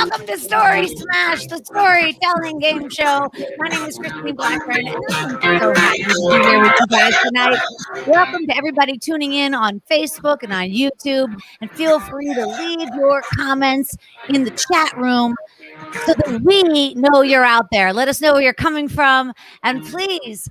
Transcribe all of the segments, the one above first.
Welcome to Story Smash, the storytelling game show. My name is Christine Blackburn, and I'm so happy to be here with you guys tonight. Welcome to everybody tuning in on Facebook and on YouTube, and feel free to leave your comments in the chat room so that we know you're out there. Let us know where you're coming from, and please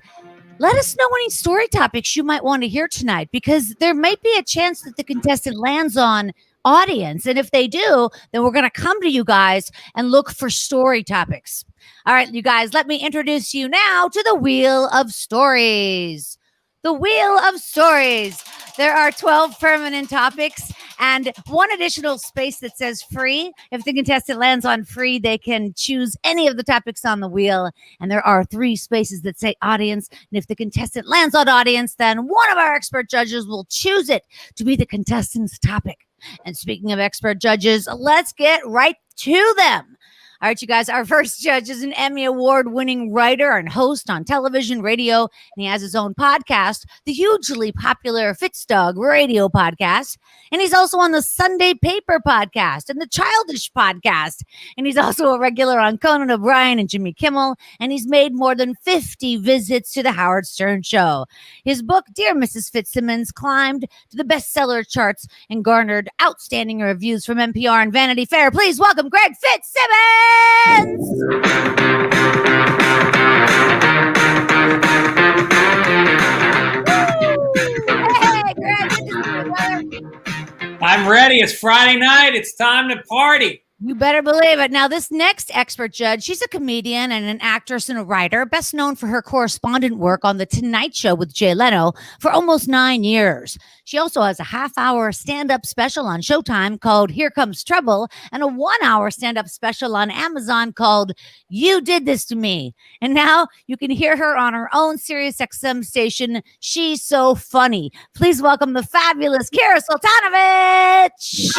let us know any story topics you might want to hear tonight, because there might be a chance that the contestant lands on audience. And if they do, then we're going to come to you guys and look for story topics. All right, you guys, let me introduce you now to the Wheel of Stories. The Wheel of Stories. There are 12 permanent topics and one additional space that says free. If the contestant lands on free, they can choose any of the topics on the wheel. And there are 3 spaces that say audience. And if the contestant lands on audience, then one of our expert judges will choose it to be the contestant's topic. And speaking of expert judges, let's get right to them. All right, you guys, our first judge is an Emmy Award-winning writer and host on television, radio, and he has his own podcast, the hugely popular Fitzdog radio podcast. And he's also on the Sunday Paper podcast and the Childish podcast. And he's also a regular on Conan O'Brien and Jimmy Kimmel. And he's made more than 50 visits to the Howard Stern Show. His book, Dear Mrs. Fitzsimmons, climbed to the bestseller charts and garnered outstanding reviews from NPR and Vanity Fair. Please welcome Greg Fitzsimmons! Hey, Greg, good to see you, brother. I'm ready. It's Friday night. It's time to party. You better believe it. Now, this next expert judge, she's a comedian and an actress and a writer, best known for her correspondent work on The Tonight Show with Jay Leno for almost 9 years. She also has a half-hour stand-up special on Showtime called Here Comes Trouble and a 1-hour stand-up special on Amazon called You Did This to Me. And now you can hear her on her own SiriusXM station, She's So Funny. Please welcome the fabulous Kira Sultanovich.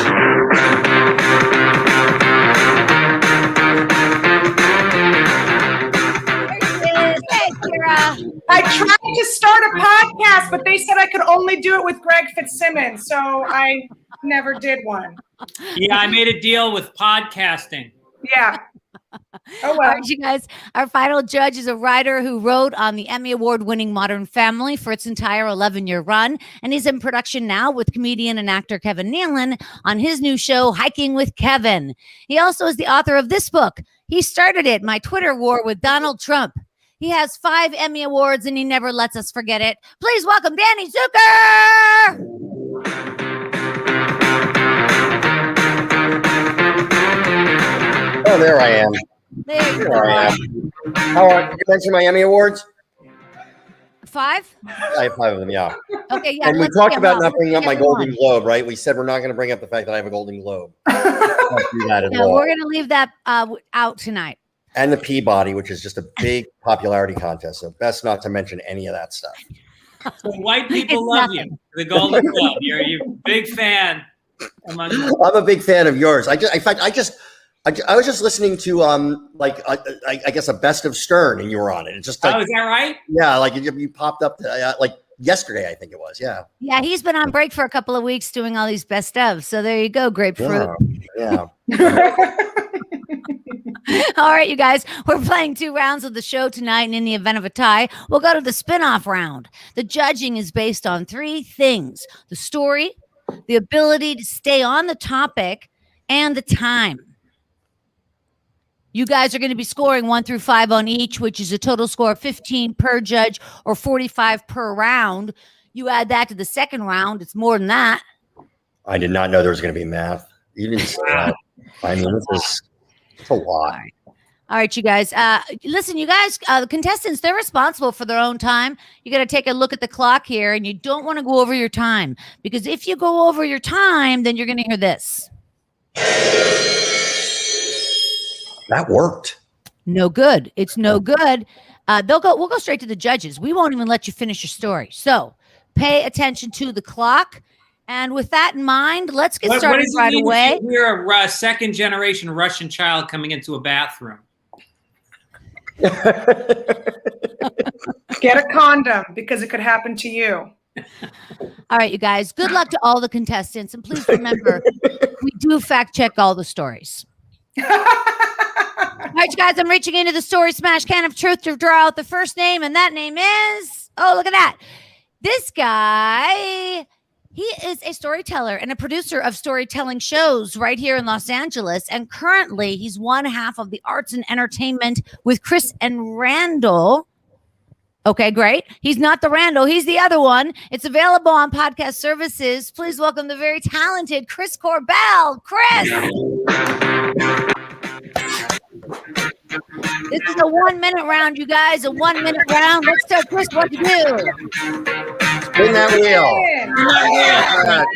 Hey, Kira. I tried to start a podcast, but they said I could only do it with Greg Fitzsimmons, so I never did one. Yeah, I made a deal with podcasting. Yeah. Oh, well. All right, you guys, our final judge is a writer who wrote on the Emmy Award-winning Modern Family for its entire 11-year run, and he's in production now with comedian and actor Kevin Nealon on his new show, Hiking with Kevin. He also is the author of this book. He started it, My Twitter War with Donald Trump. He has 5 Emmy Awards, and he never lets us forget it. Please welcome Danny Zuker! Oh, there I am. There you go. I am. How are you? Mentioned my Emmy Awards? 5? I have 5 of them, yeah. Okay, yeah. And we talked about not bringing up my Golden Globe, right? We said we're not going to bring up the fact that I have a Golden Globe. Don't do that at all. We're going to leave that out tonight. And the Peabody, which is just a big popularity contest. So best not to mention any of that stuff. So white people love you. The Golden Globe. You're a big fan. I'm a big fan of yours. I was just listening to I guess a best of Stern, and you were on it. It's just like, oh, is that right? Yeah, like you popped up like yesterday, I think it was. Yeah. Yeah, he's been on break for a couple of weeks doing all these best of. So there you go, grapefruit. Yeah. All right, you guys, we're playing 2 rounds of the show tonight, and in the event of a tie, we'll go to the spin-off round. The judging is based on 3 things: the story, the ability to stay on the topic, and the time. You guys are going to be scoring 1 through 5 on each, which is a total score of 15 per judge or 45 per round. You add that to the second round, it's more than that. I did not know there was going to be math. You didn't say that. I mean, it's a lot. All right, you guys. Listen, you guys, the contestants, they're responsible for their own time. You got to take a look at the clock here, and you don't want to go over your time, because if you go over your time, then you're going to hear this. That worked. No good. It's no good. We'll go straight to the judges. We won't even let you finish your story. So pay attention to the clock. And with that in mind, let's get started right away. We're a second-generation Russian child coming into a bathroom. Get a condom, because it could happen to you. All right, you guys. Good luck to all the contestants. And please remember, we do fact check all the stories. All right, you guys, I'm reaching into the story smash can of truth to draw out the first name, and that name is, oh, look at that. This guy, he is a storyteller and a producer of storytelling shows right here in Los Angeles. And currently, he's one half of the arts and entertainment with Chris and Randall. Okay, great. He's not the Randall. He's the other one. It's available on podcast services. Please welcome the very talented Chris Korbel. Chris. This is a 1 minute round, you guys. A 1 minute round. Let's tell Chris what to do. Spin that wheel. That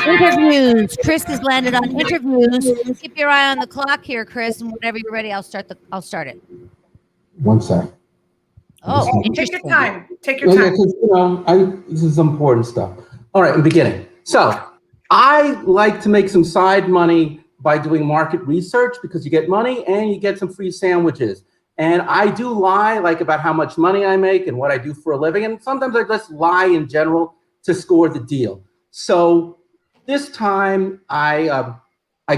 Interviews. Chris has landed on interviews. Keep your eye on the clock here, Chris, and whenever you're ready, I'll start it. 1 sec. Oh, take your time. Take your time. This is important stuff. All right, in the beginning. So I like to make some side money by doing market research because you get money and you get some free sandwiches. And I do lie like about how much money I make and what I do for a living. And sometimes I just lie in general to score the deal. So this time I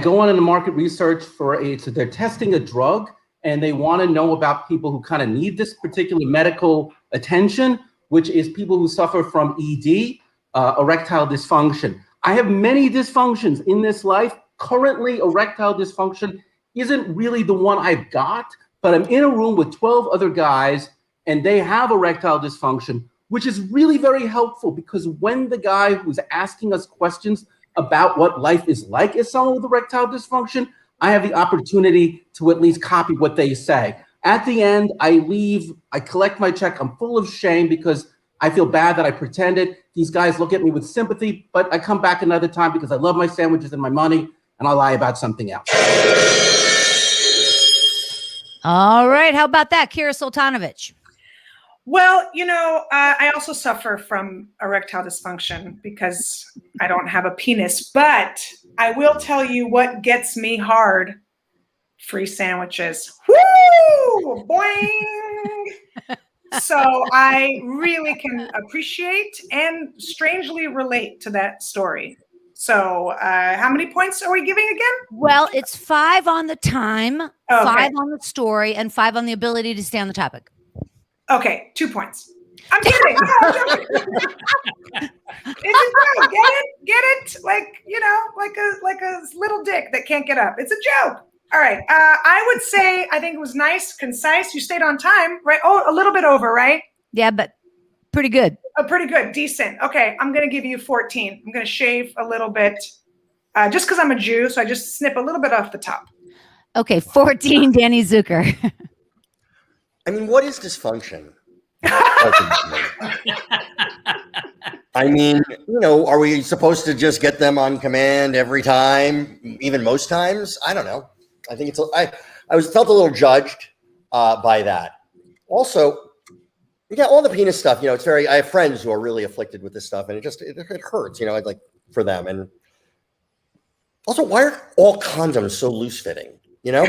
go on in the market research so they're testing a drug and they want to know about people who kind of need this particular medical attention, which is people who suffer from ED, erectile dysfunction. I have many dysfunctions in this life. Currently, erectile dysfunction isn't really the one I've got, but I'm in a room with 12 other guys and they have erectile dysfunction, which is really very helpful because when the guy who's asking us questions about what life is like as someone with erectile dysfunction, I have the opportunity to at least copy what they say. At the end, I leave, I collect my check. I'm full of shame because I feel bad that I pretended. These guys look at me with sympathy, but I come back another time because I love my sandwiches and my money, and I lie about something else. all right. How about that, Kira Sultanovich? Well, I also suffer from erectile dysfunction because I don't have a penis, but I will tell you what gets me hard. Free sandwiches. Woo! Boing! So I really can appreciate and strangely relate to that story. So how many points are we giving again? Well, it's 5 on the time, Okay. 5 on the story, and 5 on the ability to stay on the topic. Okay, 2 points. I'm kidding. I'm joking. It's a joke. Get it? Like a little dick that can't get up. It's a joke. All right. I would say I think it was nice, concise. You stayed on time, right? Oh, a little bit over, right? Yeah, but pretty good. Oh, pretty good. Decent. Okay, I'm going to give you 14. I'm going to shave a little bit just because I'm a Jew, so I just snip a little bit off the top. Okay, 14, Danny Zuker. I mean, what is dysfunction? I mean, are we supposed to just get them on command every time, even most times? I don't know. I think I felt a little judged by that. Also, all the penis stuff, I have friends who are really afflicted with this stuff and it hurts, like for them. And also, why are all condoms so loose fitting? Yeah.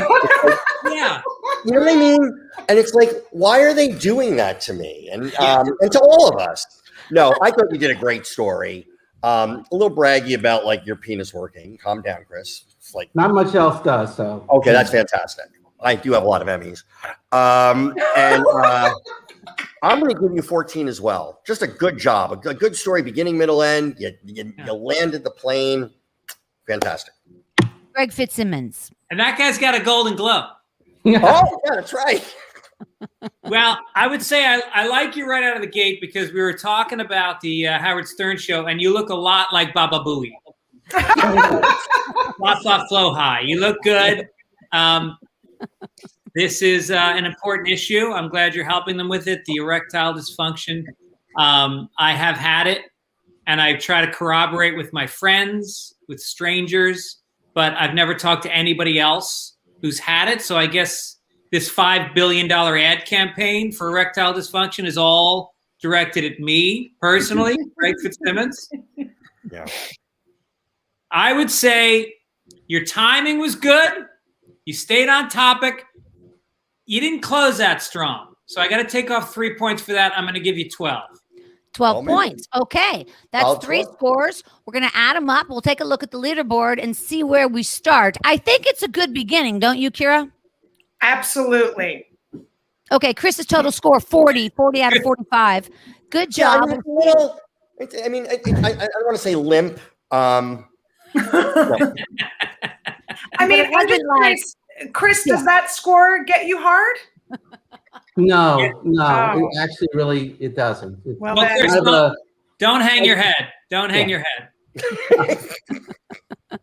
You know what I mean? And it's like, why are they doing that to me? And to all of us. No, I thought you did a great story. A little braggy about like your penis working. Calm down, Chris. It's like not much else does. So okay, that's fantastic. I do have a lot of Emmys. And I'm going to give you 14 as well. Just a good job. A good story, beginning, middle, end. You landed the plane. Fantastic. Greg Fitzsimmons. And that guy's got a Golden Globe. Oh, yeah, that's right. Well, I would say I like you right out of the gate because we were talking about the Howard Stern show, and you look a lot like Baba Booey. Flop, flop, flow high. You look good. This is an important issue. I'm glad you're helping them with it, the erectile dysfunction. I have had it, and I try to corroborate with my friends, with strangers, but I've never talked to anybody else who's had it. So I guess this $5 billion ad campaign for erectile dysfunction is all directed at me personally, Greg Fitzsimmons. Yeah. I would say your timing was good. You stayed on topic. you didn't close that strong. So I got to take off 3 points for that. I'm going to give you 12. 12 points. Okay. That's 3 12. scores. We're going to add them up. We'll take a look at the leaderboard and see where we start. I think it's a good beginning, don't you, Kira? Absolutely. Okay. Chris's total score 40 out of 45. Good job. Yeah, I don't want to say limp. No. I mean, But it wasn't like, Chris, does that score get you hard? No, Oh. it actually really it doesn't. Well, Well, then, Chris, Kind of a- don't hang your head. Don't hang your head.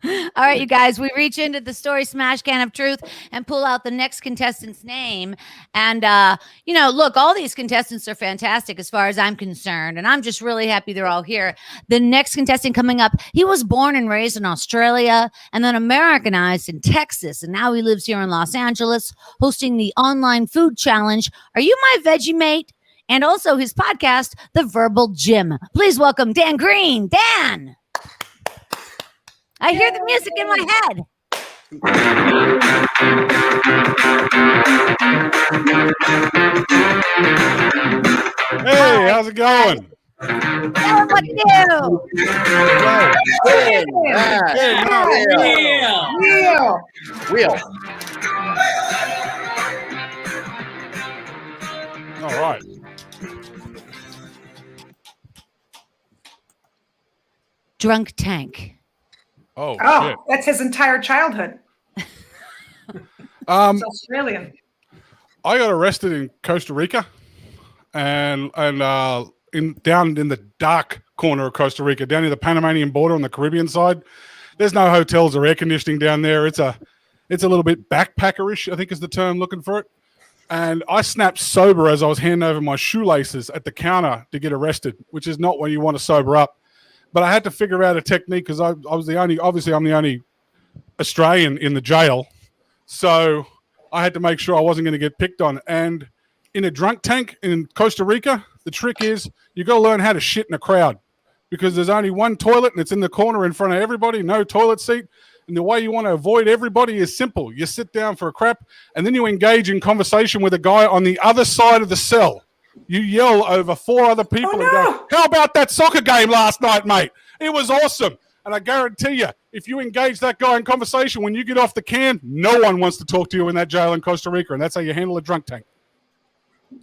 all right, you guys, we reach into the story smash can of truth and pull out the next contestant's name. And, look, all these contestants are fantastic as far as I'm concerned. And I'm just really happy they're all here. The next contestant coming up, he was born and raised in Australia and then Americanized in Texas. And now he lives here in Los Angeles, hosting the online food challenge. Are you my veggie mate? And also his podcast, The Verbal Gym. Please welcome Dan Green. Dan! I hear the music in my head. Hey, how's it going? Tell him what to do. Real. All right. Drunk Tank. Oh, Oh, shit. that's his entire childhood. Um, It's Australian. I got arrested in Costa Rica, and down in the dark corner of Costa Rica, down near the Panamanian border on the Caribbean side. There's no hotels or air conditioning down there. It's a little bit backpackerish, I think is the term looking for it. And I snapped sober as I was handing over my shoelaces at the counter to get arrested, which is not when you want to sober up. But I had to figure out a technique because I'm the only Australian in the jail. So I had to make sure I wasn't going to get picked on. And in a drunk tank in Costa Rica, the trick is you got to learn how to shit in a crowd because there's only one toilet and it's in the corner in front of everybody, no toilet seat. And the way you want to avoid everybody is simple. You sit down for a crap and then you engage in conversation with a guy on the other side of the cell. You yell over 4 other people and go, how about that soccer game last night, mate? It was awesome. And I guarantee you, if you engage that guy in conversation, when you get off the can, no one wants to talk to you in that jail in Costa Rica. And that's how you handle a drunk tank.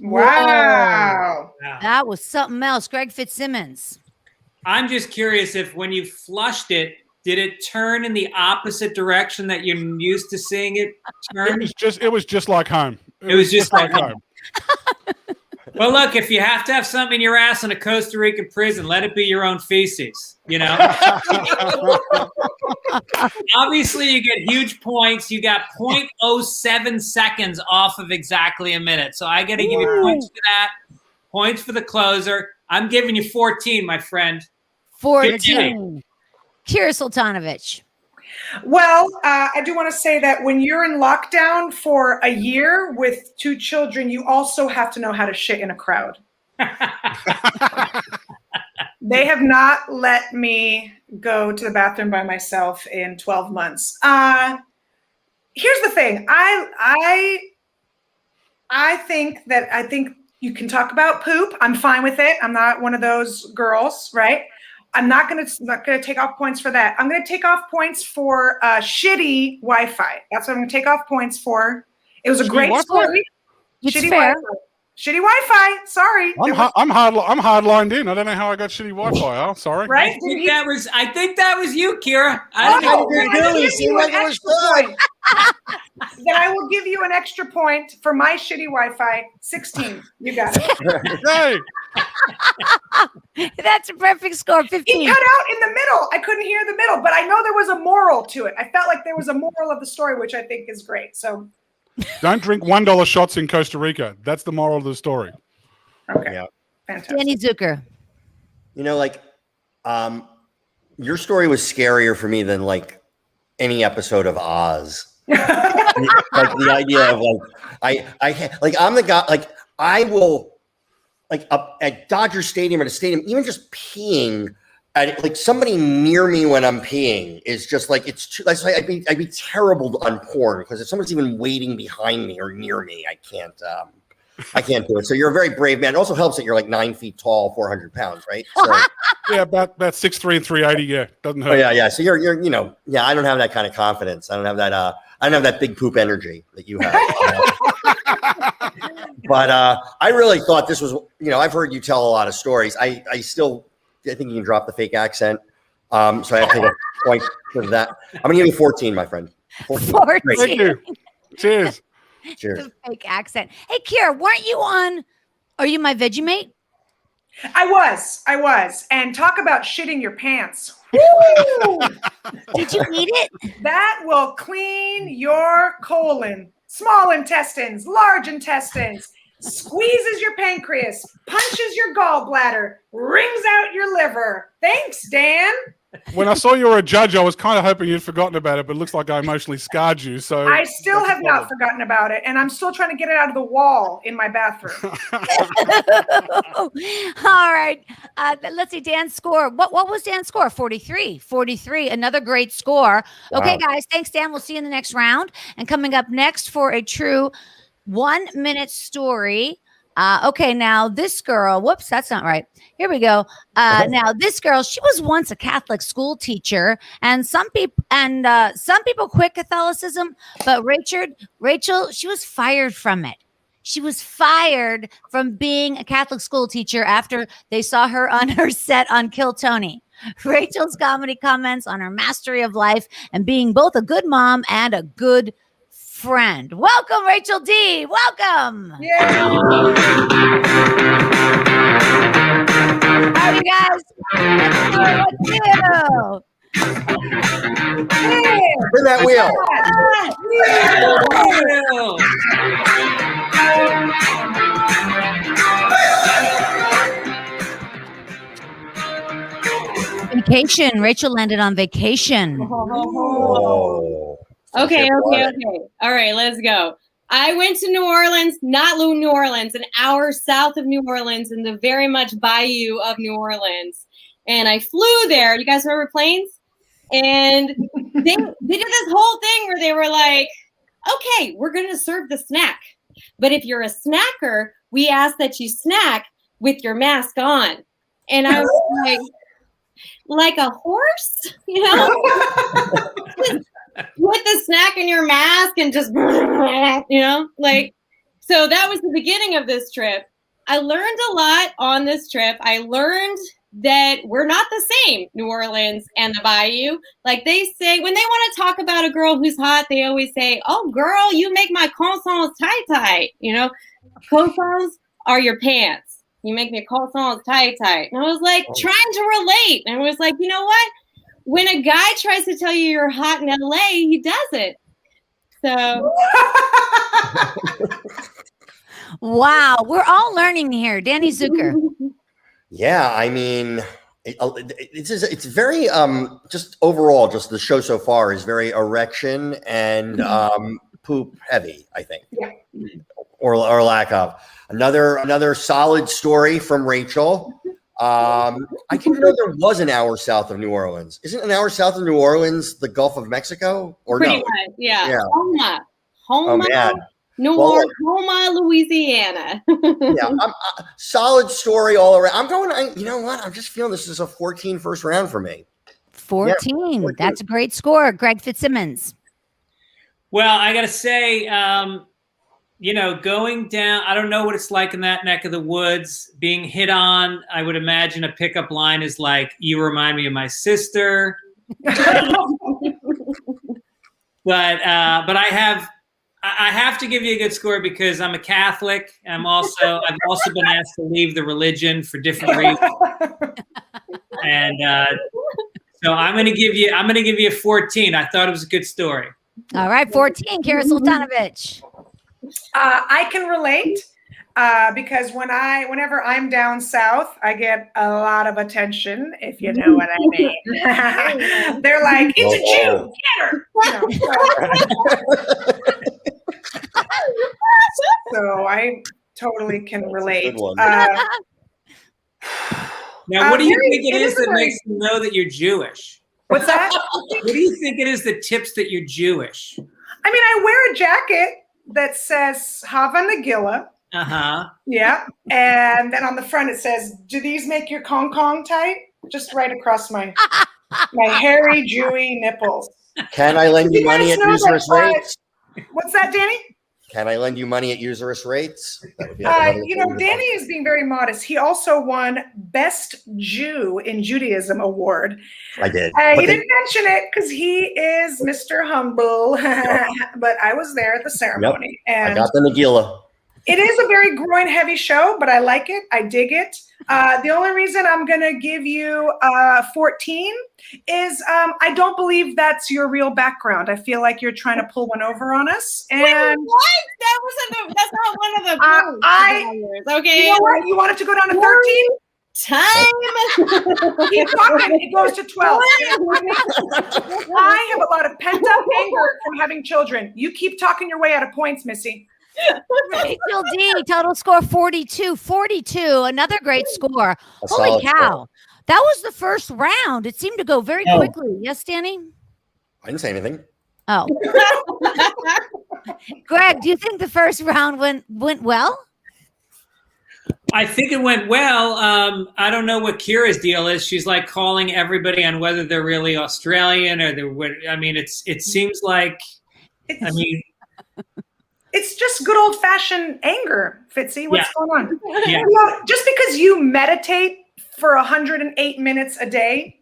Wow. That was something else. Greg Fitzsimmons. I'm just curious if when you flushed it, did it turn in the opposite direction that you're used to seeing it turn? It was just like home. It was just like home. Well, look, if you have to have something in your ass in a Costa Rican prison, let it be your own feces, you know? Obviously, you get huge points. You got 0.07 seconds off of exactly a minute. So I got to give you points for that, points for the closer. I'm giving you 14, my friend. 14. Kira Sultanovich. Well, I do want to say that when you're in lockdown for a year with 2 children, you also have to know how to shit in a crowd. They have not let me go to the bathroom by myself in 12 months. Here's the thing. I think you can talk about poop. I'm fine with it. I'm not one of those girls, right? I'm not gonna take off points for that. I'm gonna take off points for shitty Wi-Fi. That's what I'm gonna take off points for. It was a great story. It's Shitty fair. Wi-Fi. Shitty Wi-Fi. Sorry. I'm hard lined in. I don't know how I got shitty Wi-Fi. Oh, sorry. Right? I think that was you, Kira. Then I will give you an extra point for my shitty Wi-Fi. 16. You got it. Hey, That's a perfect score. 15. He cut out in the middle. I couldn't hear the middle, but I know there was a moral to it. I felt like there was a moral of the story, which I think is great. So don't drink $1 shots in Costa Rica. That's the moral of the story. okay. Yeah. Fantastic. Danny Zuker. Your story was scarier for me than like any episode of Oz. Like the idea of I'm the guy, I will at Dodger Stadium, at a stadium, even just peeing and like somebody near me when I'm peeing is just like it's too. That's like I'd be terrible on porn because if someone's even waiting behind me or near me, I can't do it. So you're a very brave man. It also helps that you're like 9 feet tall, 400 pounds, right? So, Yeah, about 6'3" and 380. Yeah, doesn't hurt. oh yeah. So you're I don't have that kind of confidence. I don't have that. I don't have that big poop energy that you have. But I really thought this was. I've heard you tell a lot of stories. I think you can drop the fake accent. So I have to take a point for that. I'm gonna give you 14, my friend. 14. 14. Thank you. Cheers. Cheers. The fake accent. Hey, Kira, weren't you on Are You My Vegemate? I was. And talk about shitting your pants. Woo! Did you eat it? That will clean your colon, small intestines, large intestines, squeezes your pancreas, punches your gallbladder, wrings out your liver. Thanks, Dan. When I saw you were a judge, I was kind of hoping you'd forgotten about it, but it looks like I emotionally scarred you. So I still have not forgotten about it, and I'm still trying to get it out of the wall in my bathroom. All right. Let's see. Dan's score. What was Dan's score? 43. 43. Another great score. Wow. Okay, guys. Thanks, Dan. We'll see you in the next round. And coming up next for a true 1 minute story. Okay, now this girl, whoops, that's not right. Here we go. Now this girl, she was once a Catholic school teacher, and some people quit Catholicism, but Rachel, she was fired from it. She was fired from being a Catholic school teacher after they saw her on her set on Kill Tony. Rachel's comedy comments on her mastery of life and being both a good mom and a good friend. Welcome, Rachel Dee. Welcome. Yeah. How are you guys? Let's do it. Spin that wheel. Vacation. Rachel landed on vacation. Oh. Okay. All right, let's go. I went to New Orleans, not New Orleans, an hour south of New Orleans in the very much bayou of New Orleans. And I flew there. You guys remember planes? And they did this whole thing where they were like, okay, we're going to serve the snack. But if you're a snacker, we ask that you snack with your mask on. And I was like a horse, you know? Put the snack in your mask and just, you know, like, so that was the beginning of this trip. I learned a lot on this trip. I learned that we're not the same, New Orleans and the Bayou. Like they say, when they want to talk about a girl who's hot, they always say, oh, girl, you make my calzones tight. You know, calzones are your pants. You make me calzones tight. And I was like, trying to relate. And I was like, you know what? When a guy tries to tell you you're hot in LA, he does it. So. Wow. We're all learning here. Danny Zuker. Yeah, I mean, it's very just overall, just the show so far is very erection and poop heavy, I think. Yeah. Or lack of. Another solid story from Rachel. I didn't know there was an hour south of New Orleans. Isn't an hour south of New Orleans the Gulf of Mexico? Or pretty no? much, yeah. Homa. Oh, man. Homa, Louisiana. Yeah, solid story all around. I'm going. You know what? I'm just feeling this is a 14 first round for me. 14. Yeah, 14. That's a great score, Greg Fitzsimmons. Well, I got to say, you know, going down, I don't know what it's like in that neck of the woods. Being hit on, I would imagine a pickup line is like, you remind me of my sister. But I have to give you a good score because I'm a Catholic. I've also been asked to leave the religion for different reasons. And so I'm going to give you a 14. I thought it was a good story. All right, 14, Kira Sultanovich. I can relate because whenever I'm down south, I get a lot of attention, if you know what I mean. They're like, it's a Jew, get her. So I totally can relate. Now, what do you think it is a that very- makes them know that you're Jewish? What's that? What do you think it is that tips that you're Jewish? I mean, I wear a jacket that says Hava Nagila. Uh-huh. Yeah. And then on the front it says, do these make your Kong Kong tight? Just right across my hairy Jewy nipples. Can I lend you money at guys know usurious that, rates? What's that, Danny? Can I lend you money at usurious rates? That would be like another You know, thing. Danny is being very modest. He also won Best Jew in Judaism award. I did. He didn't mention it because he is Mr. Humble, but I was there at the ceremony. I And got the Nagila. it is a very groin-heavy show, but I like it. I dig it. The only reason I'm going to give you 14 is I don't believe that's your real background. I feel like you're trying to pull one over on us. And Wait, what? That's not one of the values, okay? you know what? You want it to go down to 13? Time. Keep talking. It goes to 12. I have a lot of pent-up anger from having children. You keep talking your way out of points, Missy. Rachel Dee, total score 42. 42, another great score. A Holy solid cow. score. That was the first round. It seemed to go very quickly. Yes, Danny? I didn't say anything. Oh. Greg, do you think the first round went well? I think it went well. I don't know what Kira's deal is. She's like calling everybody on whether they're really Australian or they're. I mean, it seems like. I mean, it's just good old-fashioned anger, Fitzy. What's going on? Yeah. You know, just because you meditate for 108 minutes a day,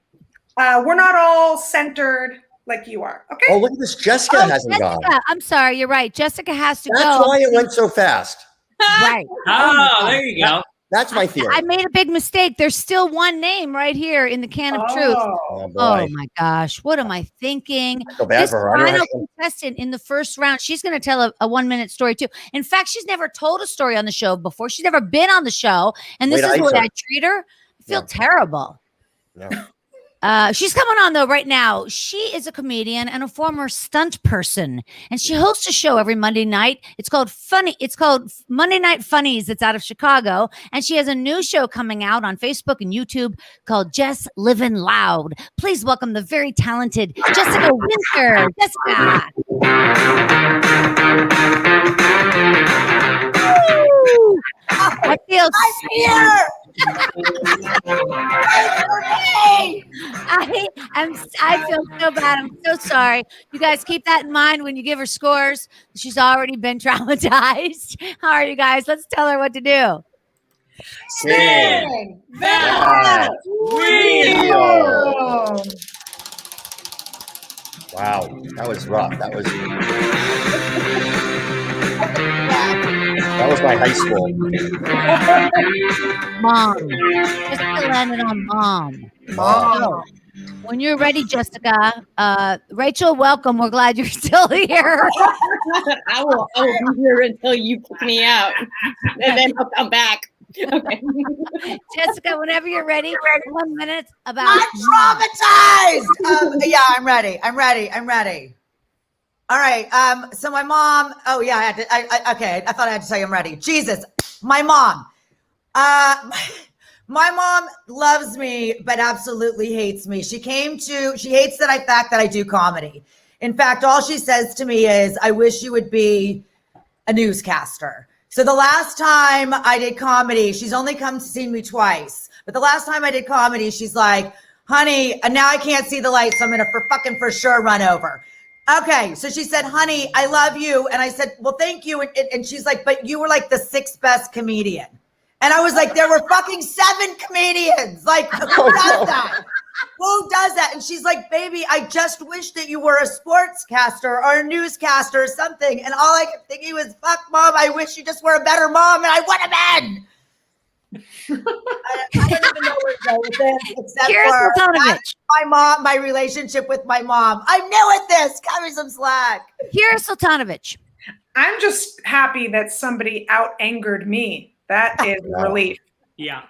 we're not all centered like you are. Okay. Oh, look at this. Jessica hasn't gone. I'm sorry, you're right. Jessica has to That's go. why it went so fast. Right. Oh, there you go. That's my theory. I made a big mistake. There's still one name right here in the can of truth. Oh, boy. Oh my gosh, what am I thinking? I feel bad This for her. I don't final have to- contestant in the first round, she's going to tell a 1-minute story too. In fact, she's never told a story on the show before. She's never been on the show, and this Wait, is the way Isa. I treat her. I feel No. terrible. No. She's coming on though right now. She is a comedian and a former stunt person, and she hosts a show every Monday night. It's called Monday Night Funnies. It's out of Chicago, and she has a new show coming out on Facebook and YouTube called Just Livin' Loud. Please welcome the very talented Jessica Winther. Jessica. Woo! I feel here. I feel so bad. I'm so sorry. You guys keep that in mind when you give her scores. She's already been traumatized. How are you guys? Let's tell her what to do. Spin that wheel. Wow, that was rough. That was my high school. Mom. Jessica landed on mom. So, when you're ready, Jessica, Rachel, welcome. We're glad you're still here. I will be here until you kick me out, and then I'll come back. Okay. Jessica, whenever you're ready, 1 minute about. I'm traumatized. Yeah, I'm ready. All right. So my mom. Oh yeah, I had to. Okay. I thought I had to tell you I'm ready. Jesus, my mom. My mom loves me, but absolutely hates me. She hates the fact that I do comedy. In fact, all she says to me is, "I wish you would be a newscaster." So the last time I did comedy, she's only come to see me twice. But the last time I did comedy, she's like, "Honey, and now I can't see the lights, so I'm gonna for sure run over." Okay, so she said, "Honey, I love you," and I said, "Well, thank you." And she's like, "But you were like the 6th best comedian," and I was like, "There were fucking 7 comedians. Like, who does that? Who does that?" And she's like, "Baby, I just wish that you were a sportscaster or a newscaster or something." And all I kept thinking was, "Fuck, Mom, I wish you just were a better mom, and I would have been." I don't even know where to go with this, except Here's for Sultanovich. my mom, my relationship with my mom. I'm new at this. Cut me some slack. Here's Sultanovich. I'm just happy that somebody out-angered me. That is a relief. Yeah.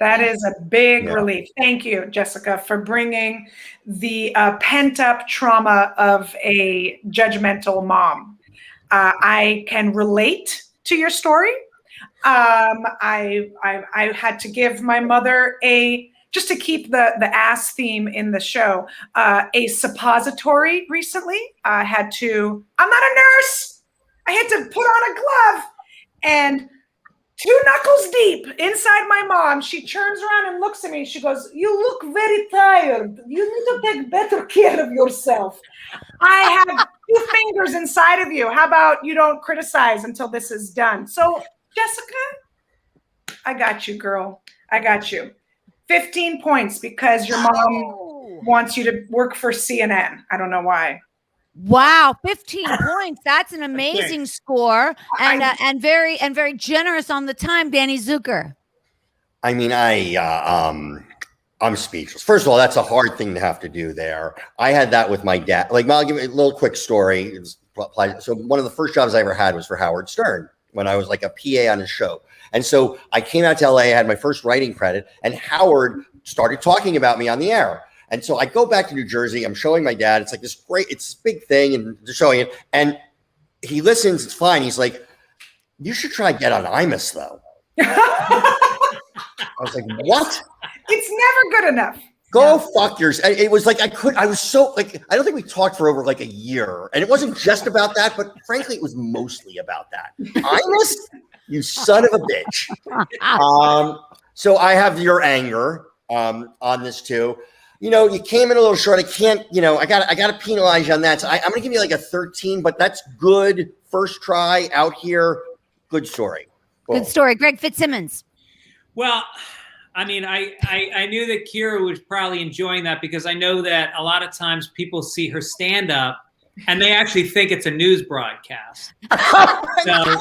That is a big relief. Thank you, Jessica, for bringing the pent-up trauma of a judgmental mom. I can relate to your story. I had to give my mother just to keep the ass theme in the show, a suppository recently. I'm not a nurse. I had to put on a glove, and 2 knuckles deep inside my mom, she turns around and looks at me. She goes, "You look very tired. You need to take better care of yourself. I have 2 fingers inside of you. How about you don't criticize until this is done?" So, Jessica, I got you, girl. I got you. 15 points because your mom wants you to work for CNN. I don't know why. Wow, 15 points. That's an amazing score, and very generous on the time, Danny Zuker. I mean, I'm speechless. First of all, that's a hard thing to have to do there. I had that with my dad. Like, I'll give you a little quick story. So one of the first jobs I ever had was for Howard Stern when I was like a PA on his show. And so I came out to LA, I had my first writing credit, and Howard started talking about me on the air. And so I go back to New Jersey. I'm showing my dad. It's like it's this big thing, and they're showing it. And he listens. It's fine. He's like, "You should try get on Imus, though." I was like, "What?" It's never good enough. Go fuck yours. It was like I was so like, I don't think we talked for over like a year. And it wasn't just about that, but frankly, it was mostly about that. Imus, you son of a bitch. So I have your anger on this too. You know, you came in a little short. I can't, I got to penalize you on that. So I'm going to give you like a 13, but that's good. First try out here. Good story. Cool. Good story. Greg Fitzsimmons. Well, I mean, I knew that Kira was probably enjoying that because I know that a lot of times people see her stand up and they actually think it's a news broadcast. So,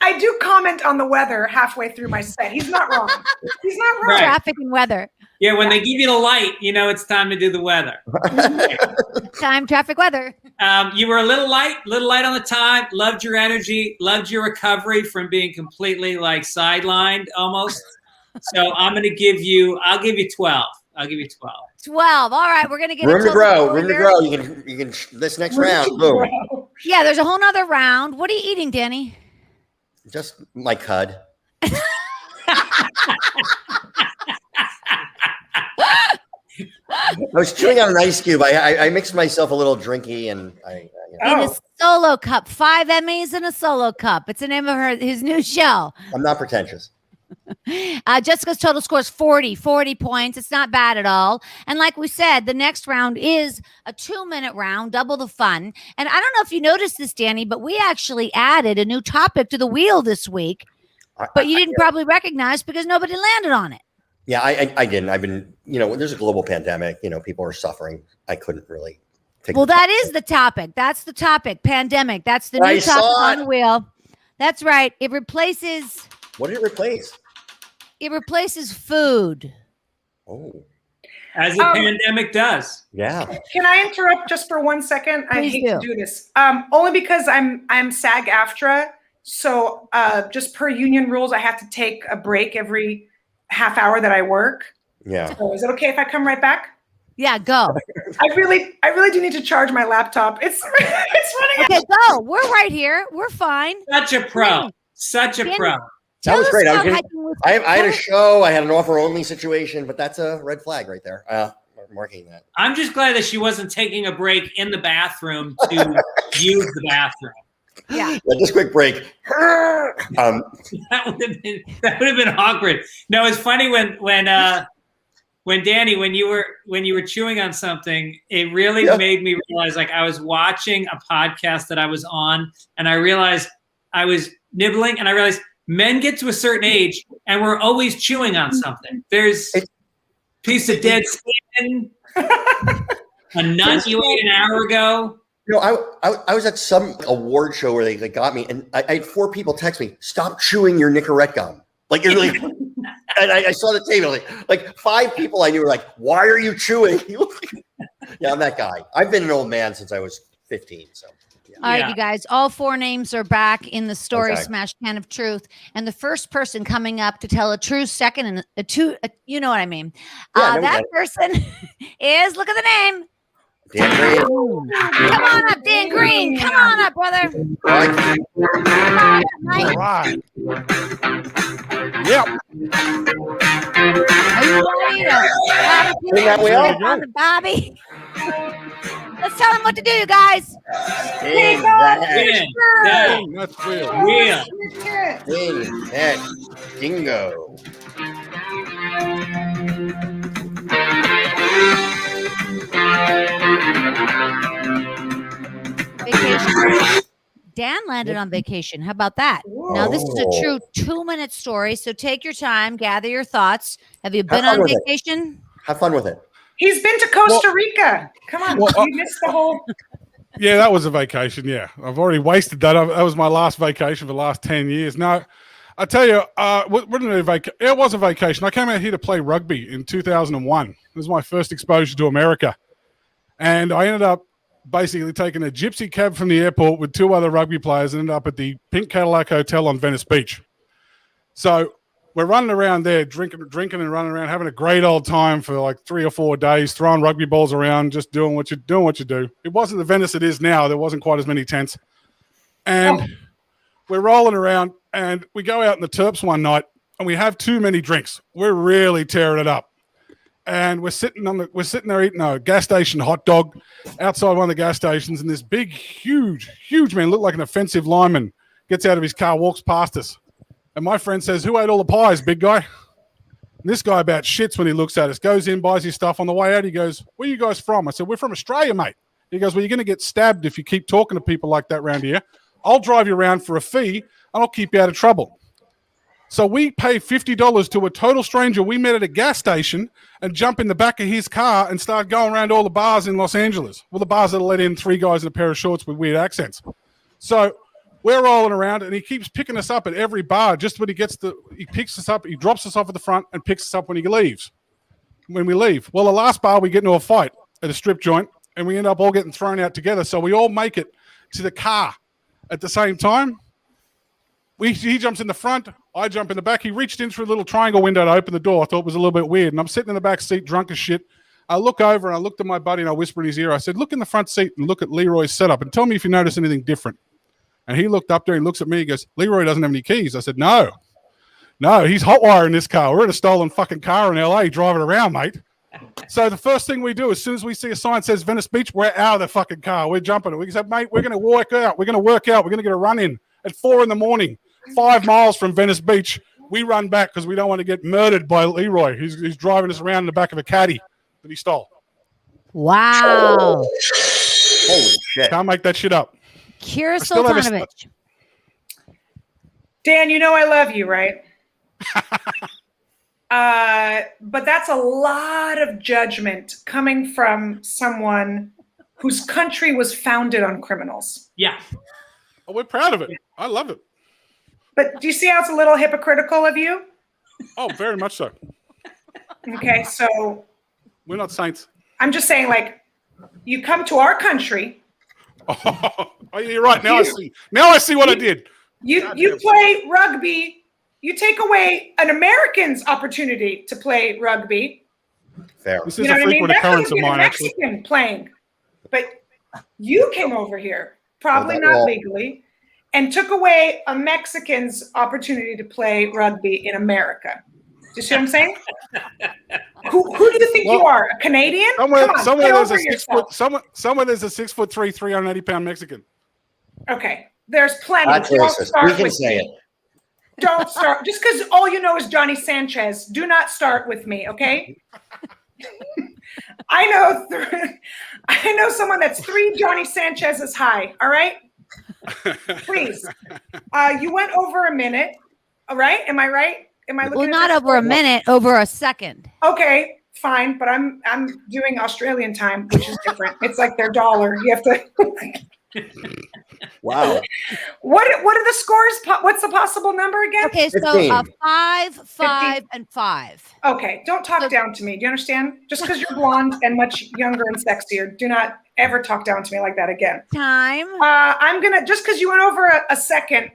I do comment on the weather halfway through my set. He's not wrong. He's not wrong. Right. Traffic and weather. Yeah, when they give you the light, it's time to do the weather. Time, traffic, weather. You were a little light on the time. Loved your energy. Loved your recovery from being completely like sidelined almost. So I'll give you 12. I'll give you 12. 12. All right, we're gonna get room to grow. Room to grow. You can this next round. Boom. Yeah, there's a whole nother round. What are you eating, Danny? Just my cud. I was chewing on an ice cube. I mixed myself a little drinky, and in a solo cup. 5 Emmys in a solo cup. It's the name of his new show. I'm not pretentious. Jessica's total score is 40 points. It's not bad at all. And like we said, the next round is a 2-minute round, double the fun. And I don't know if you noticed this, Danny, but we actually added a new topic to the wheel this week. But you didn't probably recognize because nobody landed on it. Yeah, I didn't. I've been, there's a global pandemic. People are suffering. I couldn't really take that is the topic. That's the topic. Pandemic. That's the new topic on the wheel. That's right. It replaces. What did it replace? It replaces food. Oh. As a pandemic does. Yeah. Can I interrupt just for 1 second? I hate to do this. Only because I'm SAG-AFTRA. So just per union rules, I have to take a break every half hour that I work. Yeah. So is it okay if I come right back? Yeah, go. I really do need to charge my laptop. It's running out. Okay, go. We're right here. We're fine. Such a pro. Such a pro. That was great. I had a show. I had an offer only situation, but that's a red flag right there. I'm marking that. I'm just glad that she wasn't taking a break in the bathroom to use the bathroom. Yeah. Just quick break. That would have been awkward. No, it's funny when Danny, when you were chewing on something, it really made me realize like I was watching a podcast that I was on, and I realized I was nibbling, and I realized men get to a certain age and we're always chewing on something. There's a piece of dead skin, a nut you ate an hour ago. I was at some award show where they got me, and I had 4 people text me, "Stop chewing your Nicorette gum." Like, it really, and I saw the table. Like 5 people I knew were like, "Why are you chewing?" Yeah, I'm that guy. I've been an old man since I was 15. So. Yeah. All right, you guys. All 4 names are back in the story Smash Can of Truth, and the first person coming up to tell a true second and you know what I mean. Yeah, that person is. Look at the name. Dan Green. Come on up, Dan Green. Come on up, brother. Right. Come on up, Mike. Right. Yep. Are you ready to Spin that wheel. on the Bobby? Let's tell them what to do, guys. Spin that. Spin that That's real. wheel. Spin that dingo. Vacation. Dan landed on vacation. How about that? Now, this is a true 2-minute story, so take your time, gather your thoughts. Have you been on vacation? Have fun with it. He's been to Costa Rica. Come on, you missed the whole. Yeah, that was a vacation. Yeah, I've already wasted that. That was my last vacation for the last 10 years. No, I tell you, it was a vacation. I came out here to play rugby in 2001. It was my first exposure to America. And I ended up basically taking a gypsy cab from the airport with 2 other rugby players and ended up at the Pink Cadillac Hotel on Venice Beach. So we're running around there, drinking and running around, having a great old time for like 3 or 4 days, throwing rugby balls around, just doing what you do. It wasn't the Venice it is now. There wasn't quite as many tents. And we're rolling around and we go out in the Terps one night and we have too many drinks. We're really tearing it up. And we're sitting there eating a gas station hot dog outside one of the gas stations, and this big, huge man, looked like an offensive lineman, gets out of his car, walks past us. And my friend says, "Who ate all the pies, big guy?" And this guy about shits when he looks at us, goes in, buys his stuff. On the way out, he goes, "Where are you guys from?" I said, "We're from Australia, mate." He goes, "Well, you're going to get stabbed if you keep talking to people like that around here. I'll drive you around for a fee, and I'll keep you out of trouble." So we pay $50 to a total stranger we met at a gas station and jump in the back of his car and start going around all the bars in Los Angeles. Well, the bars that let in 3 guys in a pair of shorts with weird accents. So we're rolling around and he keeps picking us up at every bar. Just when he picks us up, he drops us off at the front and picks us up when we leave. Well, the last bar, we get into a fight at a strip joint and we end up all getting thrown out together. So we all make it to the car at the same time. He jumps in the front, I jump in the back. He reached in through a little triangle window to open the door. I thought it was a little bit weird. And I'm sitting in the back seat, drunk as shit. I look over and I looked at my buddy and I whispered in his ear. I said, "Look in the front seat and look at Leroy's setup and tell me if you notice anything different." And he looked up there and looks at me. He goes, "Leroy doesn't have any keys." I said, No, he's hot wiring this car. We're in a stolen fucking car in LA driving around, mate. So the first thing we do, as soon as we see a sign that says Venice Beach, we're out of the fucking car. We're jumping it. We said, "Mate, we're going to work out. We're going to get a run in at 4 a.m, 5 miles from Venice Beach." We run back because we don't want to get murdered by Leroy. He's driving us around in the back of a caddy that he stole. Wow. Holy shit. Can't make that shit up. Kira Sultanovich. Dan, you know I love you, right? But that's a lot of judgment coming from someone whose country was founded on criminals. Yeah. Oh, we're proud of it. I love it. But do you see how it's a little hypocritical of you? Oh, very much so. Okay, so We're not saints. I'm just saying, like, you come to our country. Oh, you're right. Now I see what I did. You play rugby. You take away an American's opportunity to play rugby. Fair. This is a frequent occurrence of mine, actually. Mexican playing, but you came over here, probably not legally, and took away a Mexican's opportunity to play rugby in America. Do you see what I'm saying? Who do you think you are? A Canadian? Somewhere there's a 6 foot. Somewhere there's a 6'3", 380-pound Mexican. Okay, there's plenty. That's racist. We can say it. Don't start. Just because all you know is Johnny Sanchez, do not start with me, okay? I know someone that's 3 Johnny Sanchez's high, all right? Please. You went over a minute, all right? Am I right? Am I looking at not this over a minute, over a second. Okay, fine, but I'm doing Australian time, which is different. It's like their dollar. You have to Wow. What are the scores? What's the possible number again? Okay, 15. so 5, 5, and 5. Okay, don't talk down to me. Do you understand? Just because you're blonde and much younger and sexier, do not ever talk down to me like that again. Time. I'm gonna just because you went over a second.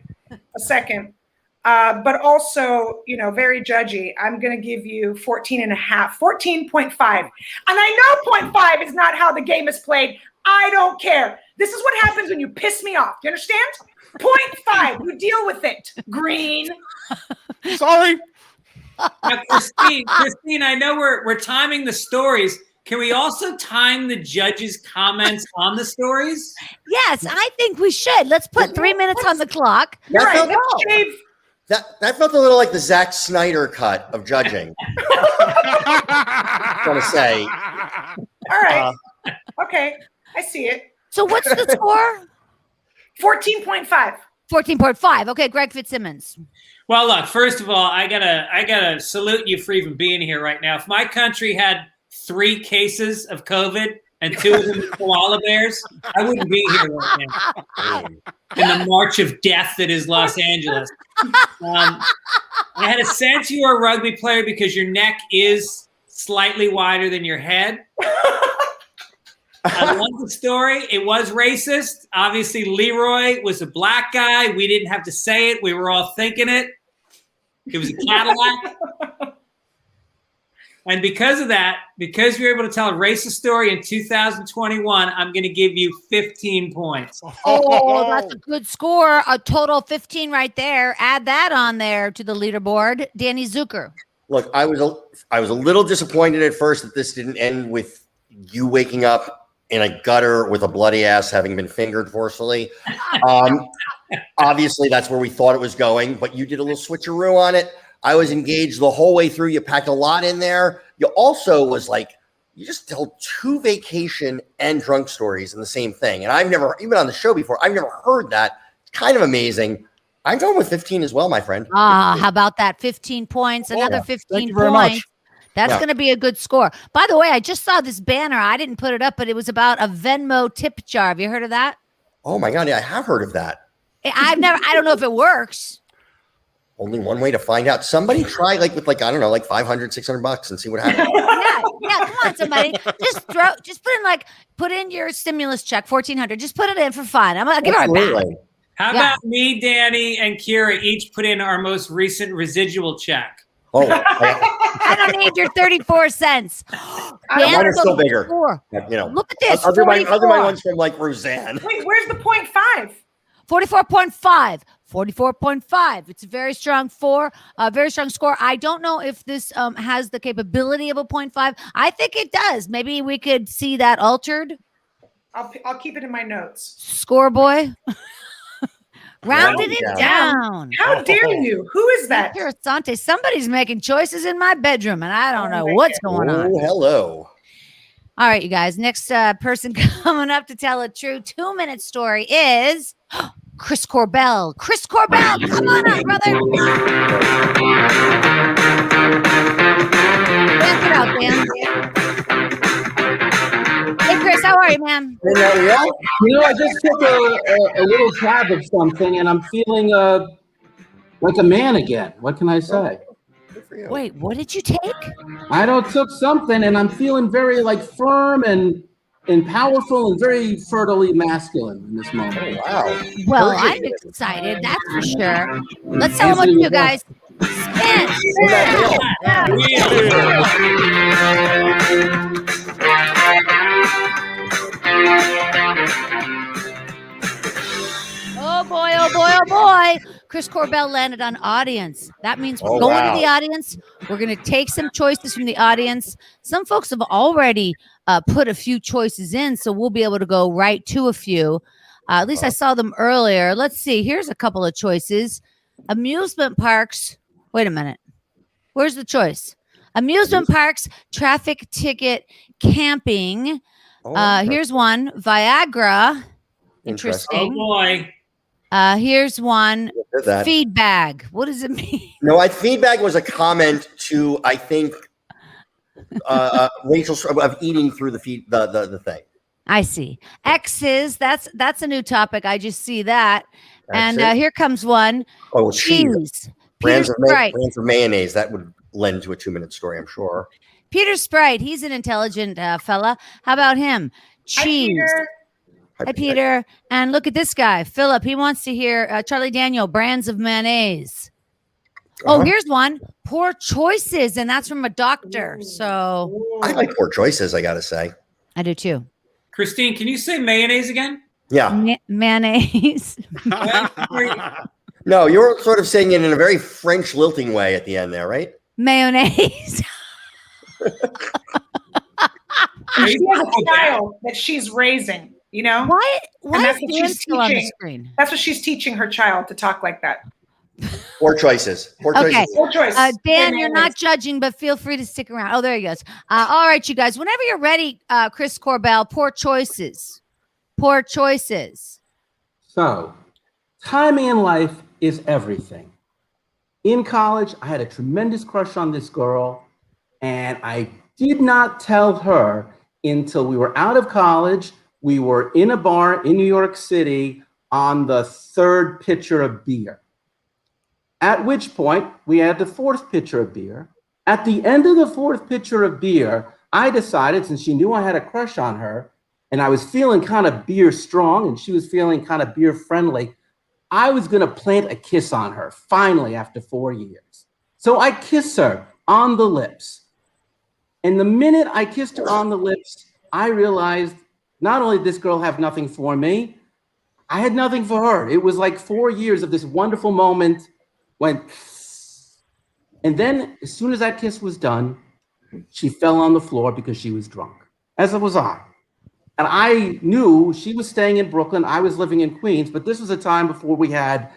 but also, very judgy. I'm going to give you 14.5, 14.5. And I know 0.5 is not how the game is played. I don't care. This is what happens when you piss me off. Do you understand? 0.5. You deal with it. Green. Sorry. Now, Christine, I know we're timing the stories. Can we also time the judges' comments on the stories? Yes, I think we should. Let's put 3 minutes on the clock. You're right. felt, Let's shave. that felt a little like the Zack Snyder cut of judging. I'm going to say. All right. Okay. I see it. So what's the score? 14.5. 14.5. Okay, Greg Fitzsimmons. Well, look, first of all, I gotta salute you for even being here right now. If my country had 3 cases of COVID and 2 of them koala bears, I wouldn't be here right now in the march of death that is Los Angeles. I had a sense you were a rugby player because your neck is slightly wider than your head. I love the story. It was racist. Obviously, Leroy was a black guy. We didn't have to say it. We were all thinking it. It was a Cadillac. And because of that, because you're able to tell a racist story in 2021, I'm going to give you 15 points. Oh, that's a good score. A total 15 right there. Add that on there to the leaderboard. Danny Zuker. Look, I was a little disappointed at first that this didn't end with you waking up in a gutter with a bloody ass having been fingered forcefully. Obviously, that's where we thought it was going, but you did a little switcheroo on it. I was engaged the whole way through. You packed a lot in there. You also was like, you just told 2 vacation and drunk stories in the same thing. And I've never, even on the show before, I've never heard that. It's kind of amazing. I'm going with 15 as well, my friend. How about that? 15 points, another 15 Thank you very points. much. That's going to be a good score. By the way, I just saw this banner. I didn't put it up, but it was about a Venmo tip jar. Have you heard of that? Oh my God. Yeah, I have heard of that. I don't know if it works. Only one way to find out. Somebody try with I don't know, like $500, $600 and see what happens. Yeah. Come on, somebody. Just put in your stimulus check, $1,400. Just put it in for fun. I'll give her it back. How about me, Danny, and Kira each put in our most recent residual check? Oh, I don't need your 34 cents. mine are still bigger. Look at this. Other my ones from Roseanne. Wait, where's the 0.5? 44.5. 44.5. It's a very strong score. I don't know if this has the capability of a 0.5. I think it does. Maybe we could see that altered. I'll keep it in my notes. Score boy. Rounded it down. How dare you? Who is that? Asante. Somebody's making choices in my bedroom, and I don't know what's going on. Oh, hello. All right, you guys. Next person coming up to tell a true 2-minute story is Chris Korbel. Chris Korbel, come on up, brother. Back it out, man. Hey, Chris, how are you, man? I just took a little tab of something, and I'm feeling like a man again. What can I say? Wait, what did you take? I took something, and I'm feeling very firm and powerful and very fertily masculine in this moment. Oh, wow. Well, I'm excited, that's for sure. Let's tell them what to do, guys. Spin. Oh boy, oh boy, oh boy. Chris Korbel landed on audience. That means we're going to the audience. We're going to take some choices from the audience. Some folks have already put a few choices in, so we'll be able to go right to a few. At least I saw them earlier. Let's see. Here's a couple of choices. Amusement parks. Wait a minute. Where's the choice? Amusement parks, traffic ticket, camping. Here's one. Viagra. Interesting. Oh, boy. Here's one. Feed bag. What does it mean? No, feed bag was a comment to, I think, Rachel of eating through the thing. I see. X's. That's a new topic. I just see that. And here comes one. Oh, cheese. Brands of mayonnaise. That would lend to a 2-minute story, I'm sure. Peter Sprite. He's an intelligent fella. How about him? Cheese. Hi, Peter. And look at this guy, Philip. He wants to hear Charlie Daniel, brands of mayonnaise. Oh, here's one. Poor choices, and that's from a doctor. So I like poor choices, I gotta say. I do too. Christine, can you say mayonnaise again? Yeah. Mayonnaise. No, you're sort of saying it in a very French lilting way at the end there, right? Mayonnaise. And she has a child that she's raising, you know? Why And that's is what Dan she's still on the teaching. screen? That's what she's teaching her child, to talk like that. Poor choices. Poor Okay. choices. Poor choice. Dan, you're not judging, but feel free to stick around. Oh, there he goes. All right, you guys. Whenever you're ready, Chris Korbel, poor choices. Poor choices. So, timing in life is everything. In college, I had a tremendous crush on this girl, and I did not tell her until we were out of college. We were in a bar in New York City on the third pitcher of beer. At which point, we had the fourth pitcher of beer. At the end of the fourth pitcher of beer, I decided, since she knew I had a crush on her, and I was feeling kind of beer strong, and she was feeling kind of beer friendly, I was going to plant a kiss on her, finally, after 4 years. So I kissed her on the lips. And the minute I kissed her on the lips, I realized not only did this girl have nothing for me, I had nothing for her. It was like 4 years of this wonderful moment went, and then as soon as that kiss was done, she fell on the floor because she was drunk, as was I. And I knew she was staying in Brooklyn. I was living in Queens, but this was a time before we had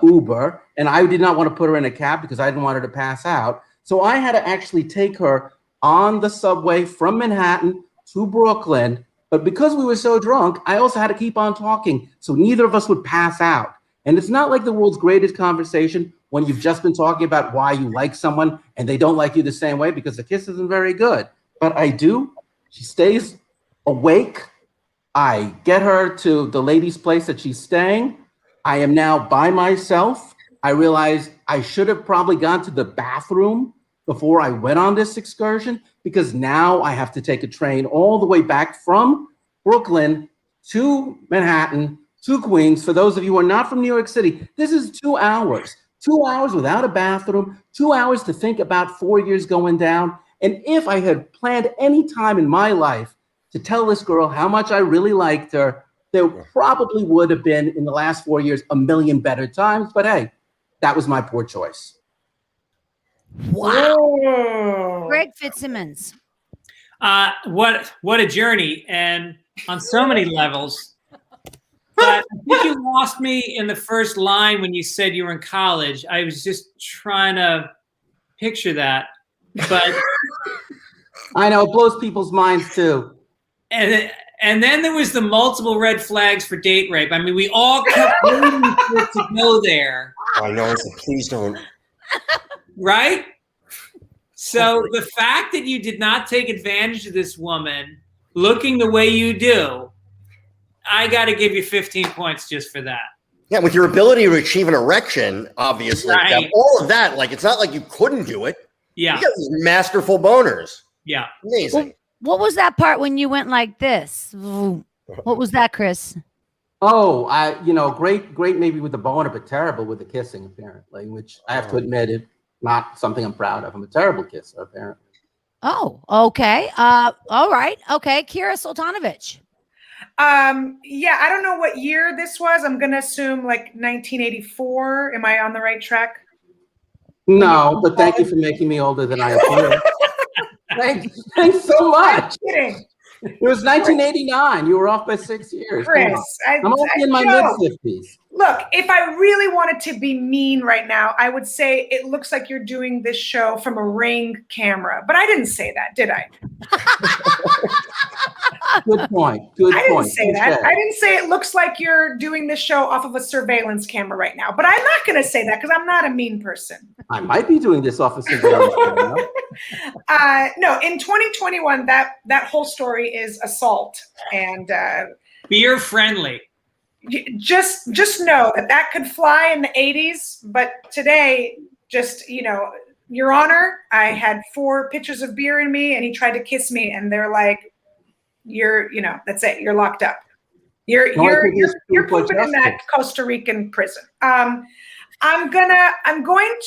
Uber, and I did not want to put her in a cab because I didn't want her to pass out. So I had to actually take her on the subway from Manhattan to Brooklyn. But because we were so drunk, I also had to keep on talking so neither of us would pass out. And it's not like the world's greatest conversation when you've just been talking about why you like someone and they don't like you the same way because the kiss isn't very good. But I do. She stays awake. I get her to the lady's place that she's staying. I am now by myself. I realize I should have probably gone to the bathroom before I went on this excursion because now I have to take a train all the way back from Brooklyn to Manhattan to Queens. For those of you who are not from New York City, this is 2 hours. 2 hours without a bathroom, 2 hours to think about 4 years going down. And if I had planned any time in my life to tell this girl how much I really liked her, there probably would have been, in the last 4 years, a million better times. But hey, that was my poor choice. Wow. Whoa. Greg Fitzsimmons. What a journey, and on so many levels. But I think you lost me in the first line when you said you were in college. I was just trying to picture that, but I know, it blows people's minds too. and then there was the multiple red flags for date rape. I mean, we all kept waiting for it to go there. I know. So please don't. Right? So the fact that you did not take advantage of this woman looking the way you do, I got to give you 15 points just for that. Yeah, with your ability to achieve an erection, obviously, Right. all of that, like, it's not like you couldn't do it. Yeah. You got these masterful boners. Yeah. Amazing. What was that part when you went like this? What was that, Chris? Oh, great maybe with the boner, but terrible with the kissing, apparently, which I have to admit is not something I'm proud of. I'm a terrible kisser, apparently. Oh, okay. All right. Okay. Kira Sultanovich. Yeah, I don't know what year this was. I'm going to assume like 1984. Am I on the right track? No, but thank you for making me older than I appear. Thanks so much. I'm kidding. It was 1989. You were off by 6 years. Chris, I'm only in my joke. mid-50s. Look, if I really wanted to be mean right now, I would say it looks like you're doing this show from a Ring camera. But I didn't say that, did I? Good point. I didn't say that. I didn't say it looks like you're doing this show off of a surveillance camera right now. But I'm not going to say that because I'm not a mean person. I might be doing this off a surveillance camera. No, in 2021, that whole story is assault. And Beer friendly. just know that could fly in the 80s. But today, just, Your Honor, I had 4 pitchers of beer in me and he tried to kiss me. And they're like, that's it. You're locked up. You're pooping in that Costa Rican prison. I'm going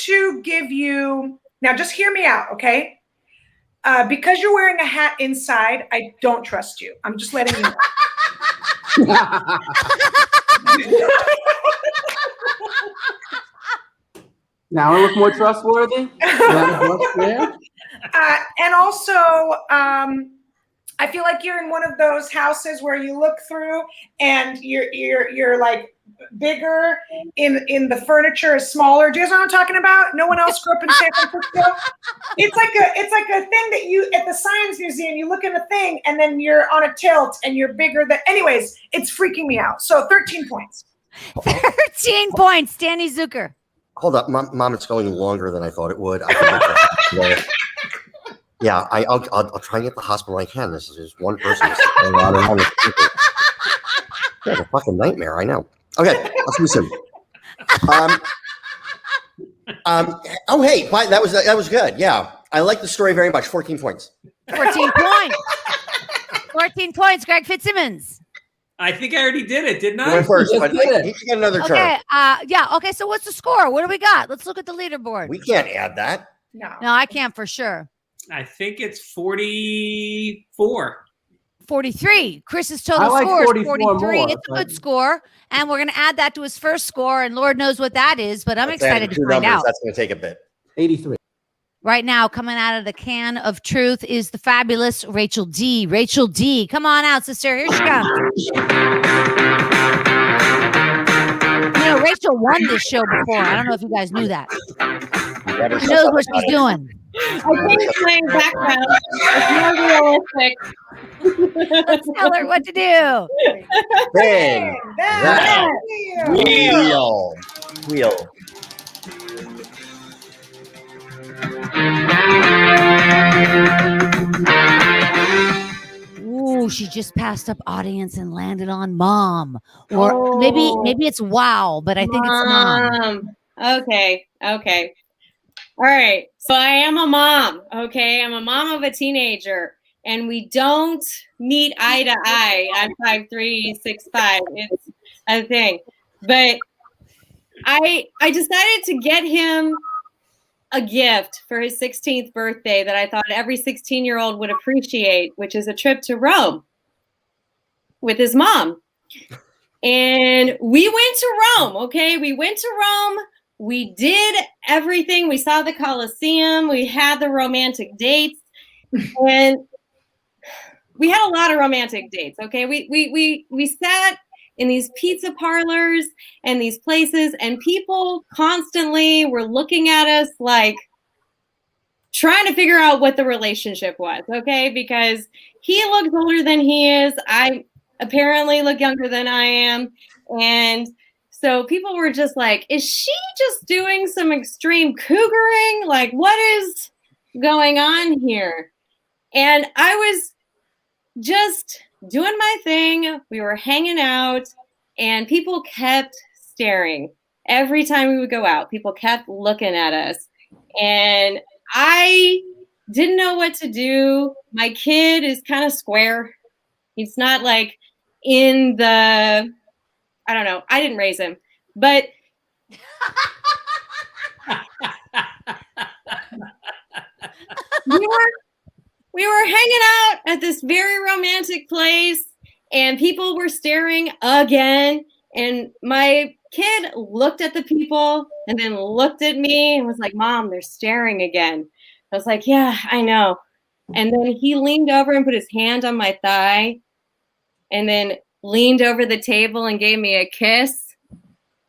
to give you, now just hear me out, okay? Because you're wearing a hat inside, I don't trust you. I'm just letting you know. Now I look more trustworthy. And also, I feel like you're in one of those houses where you look through and you're like bigger in the furniture is smaller. Do you guys know what I'm talking about? No one else grew up in San Francisco. It's like a thing that you at the Science Museum, you look at a thing and then you're on a tilt and you're bigger than. Anyways, it's freaking me out. So 13 points. 13 points, Danny Zuker. Hold up, Mom. It's going longer than I thought it would. Yeah, I'll try and get the hospital when I can. This is just one person. It's a fucking nightmare. I know. Okay, I'll see you soon. Oh, hey, that was good. Yeah, I like the story very much. 14 points. 14 points. 14 points, Greg Fitzsimmons. I think I already did it, didn't I? You went first, but he should get another turn. Okay, yeah, okay, so what's the score? What do we got? Let's look at the leaderboard. We can't add that. No, I can't for sure. I think it's 44. 43. Chris's total score is 43. It's a good score. And we're going to add that to his first score. And Lord knows what that is, but I'm excited to find out. That's going to take a bit. 83. Right now, coming out of the can of truth is the fabulous Rachel Dee. Rachel Dee, come on out, sister. Here she comes. You know, Rachel won this show before. I don't know if you guys knew that. She knows what she's doing. I think my background is more realistic. Let's tell her what to do. Bang. That. Wheel. Ooh, she just passed up audience and landed on mom. Or maybe it's wow, but I think it's mom. Okay. All right. So I am a mom. Okay. I'm a mom of a teenager. And we don't meet eye to eye. I'm 5'3", 6'5". It's a thing. But I decided to get him a gift for his 16th birthday that I thought every 16-year-old would appreciate, which is a trip to Rome with his mom. And we went to Rome, okay? We went to Rome. We did everything. We saw the Colosseum. We had the romantic dates. And we had a lot of romantic dates, okay? We sat in these pizza parlors and these places, and people constantly were looking at us like trying to figure out what the relationship was, okay? Because he looks older than he is. I apparently look younger than I am. And so people were just like, is she just doing some extreme cougaring? Like, what is going on here? And I was just doing my thing. We were hanging out and people kept staring. Every time we would go out, people kept looking at us. And I didn't know what to do. My kid is kind of square. He's not like in the, I don't know. I didn't raise him, but we were hanging out at this very romantic place and people were staring again. And my kid looked at the people and then looked at me and was like, Mom, they're staring again. I was like, yeah, I know. And then he leaned over and put his hand on my thigh and then leaned over the table and gave me a kiss.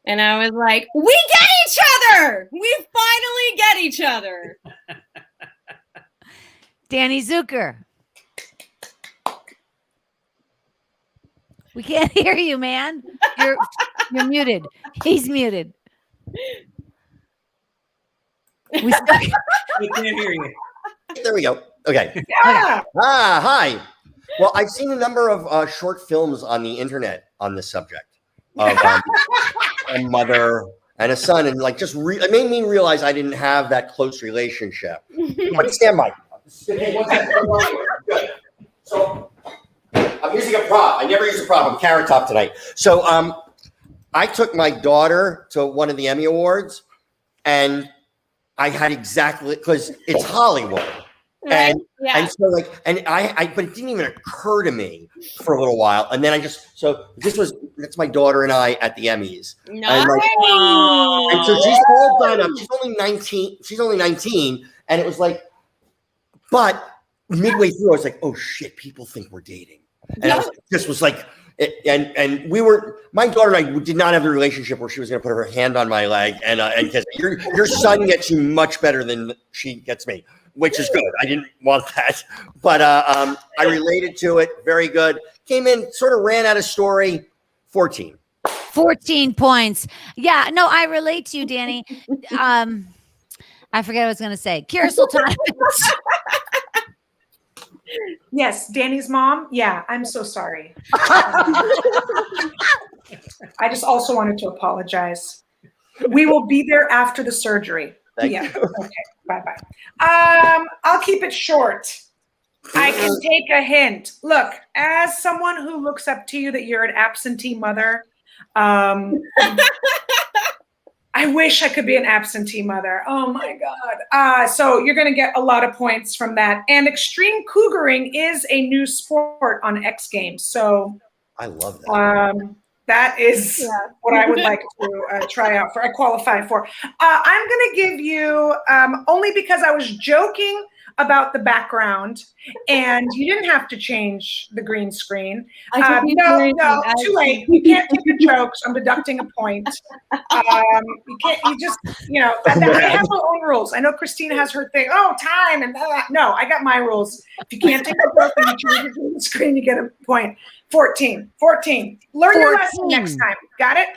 And I was like, we get each other. We finally get each other. Danny Zuker. We can't hear you, man. You're muted. He's muted. We can't hear you. There we go. Okay. Yeah. Hi. Well, I've seen a number of short films on the internet on this subject of a mother and a son, and like it made me realize I didn't have that close relationship. But stand by. Good. So I'm using a prop. I never use a prop. I'm Carrot Top tonight. So I took my daughter to one of the Emmy Awards, and I had exactly, because it's Hollywood. Right. And so but it didn't even occur to me for a little while. And then that's my daughter and I at the Emmys. Nice. And so she's all done up. She's only 19. And it was like, but midway through, I was like, oh shit, people think we're dating. And my daughter and I did not have the relationship where she was going to put her hand on my leg and kiss me. Your son gets you much better than she gets me, which is good. I didn't want that, but I related to it. Very good. Came in, sort of ran out of story. 14 points. Yeah, no, I relate to you, Danny. I forget what I was going to say. Kira Sultanovich. Yes, Danny's mom. Yeah, I'm so sorry. I just also wanted to apologize. We will be there after the surgery. Thank you. Okay. Bye-bye. I'll keep it short. I can take a hint. Look, as someone who looks up to you that you're an absentee mother, I wish I could be an absentee mother. Oh my God. So you're going to get a lot of points from that. And extreme cougaring is a new sport on X Games. So I love that. That is what I would like to try out for. I qualify for. I'm going to give you, only because I was joking about the background and you didn't have to change the green screen. No, too late. You can't take your jokes. I'm deducting a point. You can't, I have my own rules. I know Christina has her thing. Oh, time and that. No, I got my rules. If you can't take a joke and you change the green screen, you get a point. 14. Learn your lesson next time. Got it?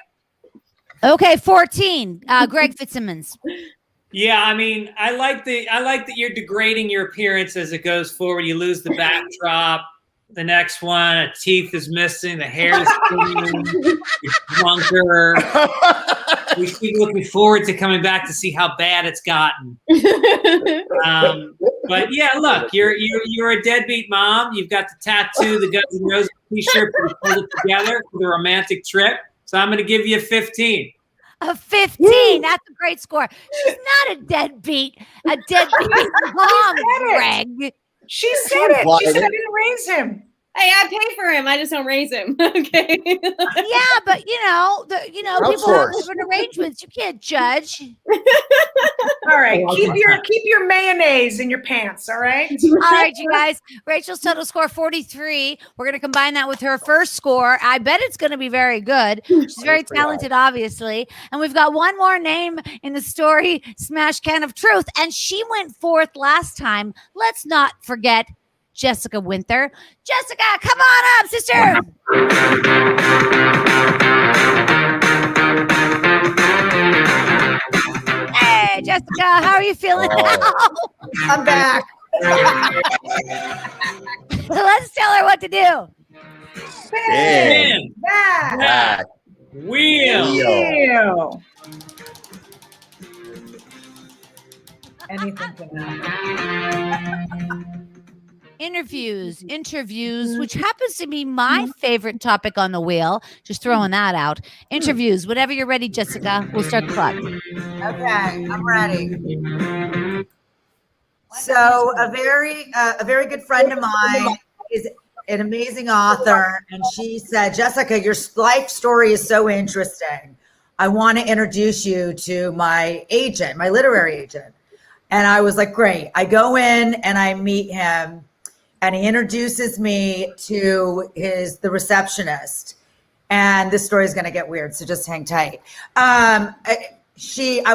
Okay, 14. Greg Fitzsimmons. Yeah, I mean, I like that you're degrading your appearance as it goes forward. You lose the backdrop. The next one, a teeth is missing, the hair is thinning, you're drunker. We keep looking forward to coming back to see how bad it's gotten. But yeah, look, you're a deadbeat mom. You've got the tattoo, the Guns N' Roses t-shirt, but you pulled it together for the romantic trip. So I'm going to give you a 15. A 15. That's a great score. She's not a deadbeat. A deadbeat mom, Greg. She said it. She said I didn't raise him. Hey, I pay for him. I just don't raise him. Okay. Yeah, but people have different arrangements. You can't judge. All right, keep your mayonnaise in your pants. All right. All right, you guys. Rachel's total score 43. We're gonna combine that with her first score. I bet it's gonna be very good. She's very talented, obviously. And we've got one more name in the story smash can of truth, and she went fourth last time. Let's not forget Jessica Winther. Jessica, come on up, sister. Hey, Jessica, how are you feeling now? I'm back. Let's tell her what to do. Spin. Back. Wheel. Anything can happen. Interviews, which happens to be my favorite topic on the wheel. Just throwing that out. Interviews, whenever you're ready, Jessica, we'll start the clock. Okay, I'm ready. So a very good friend of mine is an amazing author, and she said, Jessica, your life story is so interesting. I want to introduce you to my agent, my literary agent. And I was like, great. I go in and I meet him. And he introduces me to the receptionist. And this story is going to get weird, so just hang tight. I